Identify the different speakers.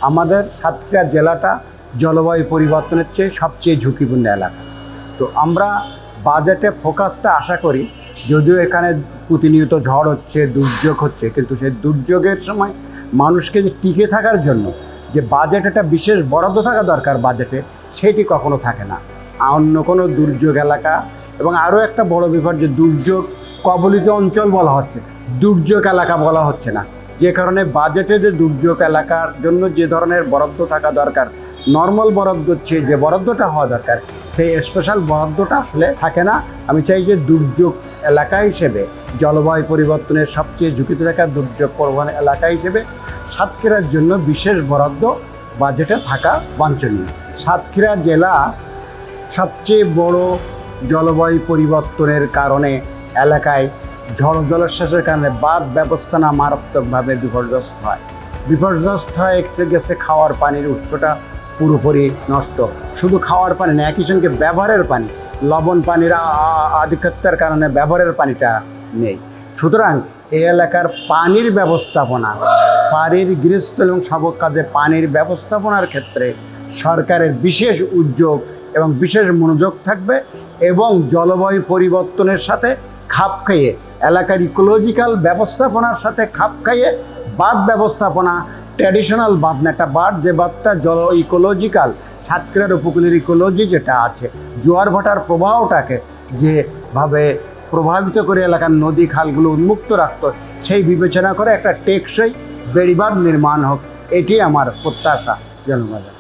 Speaker 1: আমাদের সাতক্ষীরা জেলাটা জলবায়ু পরিবর্তনের চেয়ে সবচেয়ে ঝুঁকিপূর্ণ এলাকা। তো আমরা বাজেটে ফোকাসটা আশা করি, যদিও এখানে প্রতিনিয়ত ঝড় হচ্ছে, দুর্যোগ হচ্ছে, কিন্তু সেই দুর্যোগের সময় মানুষকে যে টিকে থাকার জন্য যে বাজেট একটা বিশেষ বরাদ্দ থাকা দরকার বাজেটে, সেটি কখনো থাকে না। অন্য কোনো দুর্যোগ এলাকা এবং আরও একটা বড় ব্যাপার যে দুর্যোগ কবলিত অঞ্চল বলা হচ্ছে, দুর্যোগ এলাকা বলা হচ্ছে না, যে কারণে বাজেটে যে দুর্যোগ এলাকার জন্য যে ধরনের বরাদ্দ থাকা দরকার, নর্মাল বরাদ্দর চেয়ে যে বরাদ্দটা হওয়া দরকার, সেই স্পেশাল বরাদ্দটা আসলে থাকে না। আমি চাই যে দুর্যোগ এলাকা হিসেবে, জলবায়ু পরিবর্তনের সবচেয়ে ঝুঁকিতে থাকা দুর্যোগ প্রবণ এলাকা হিসেবে সাতক্ষীরার জন্য বিশেষ বরাদ্দ বাজেটে থাকা বাঞ্ছনীয়। সাতক্ষীরা জেলা সবচেয়ে বড় জলবায়ু পরিবর্তনের কারণে এলাকায় ঝড় জলোচ্ছ্বাসের কারণে বাঁধ ব্যবস্থা না মারাত্মকভাবে বিপর্যস্ত হয়। বিপর্যস্ত হয়ে গেছে খাওয়ার পানির উৎসটা পুরোপুরি নষ্ট। শুধু খাওয়ার পানি না, একই সঙ্গে ব্যবহারের পানি, লবণ পানির আধিক্যতার কারণে ব্যবহারের পানিটা নেই। সুতরাং এই এলাকার পানির ব্যবস্থাপনা, বাড়ির গৃহস্থ এবং সবক কাজে পানির ব্যবস্থাপনার ক্ষেত্রে সরকারের বিশেষ উদ্যোগ এবং বিশেষ মনোযোগ থাকবে, এবং জলবায়ু পরিবর্তনের সাথে খাপ খাইয়ে এলাকার ইকোলজিক্যাল ব্যবস্থাপনার সাথে খাপ খাইয়ে বাঁধ ব্যবস্থাপনা, ট্র্যাডিশনাল বাঁধ না, একটা বাঁধ যে বাঁধটা জল ইকোলজিক্যাল, সাতক্ষীরার উপকূলের ইকোলজি যেটা আছে, জোয়ার ভাটার প্রবাহটাকে যেভাবে প্রভাবিত করে এলাকার নদী খালগুলো উন্মুক্ত রাখত, সেই বিবেচনা করে একটা টেকসই বেড়িবাঁধ নির্মাণ হোক, এটি আমার প্রত্যাশা জনগণের।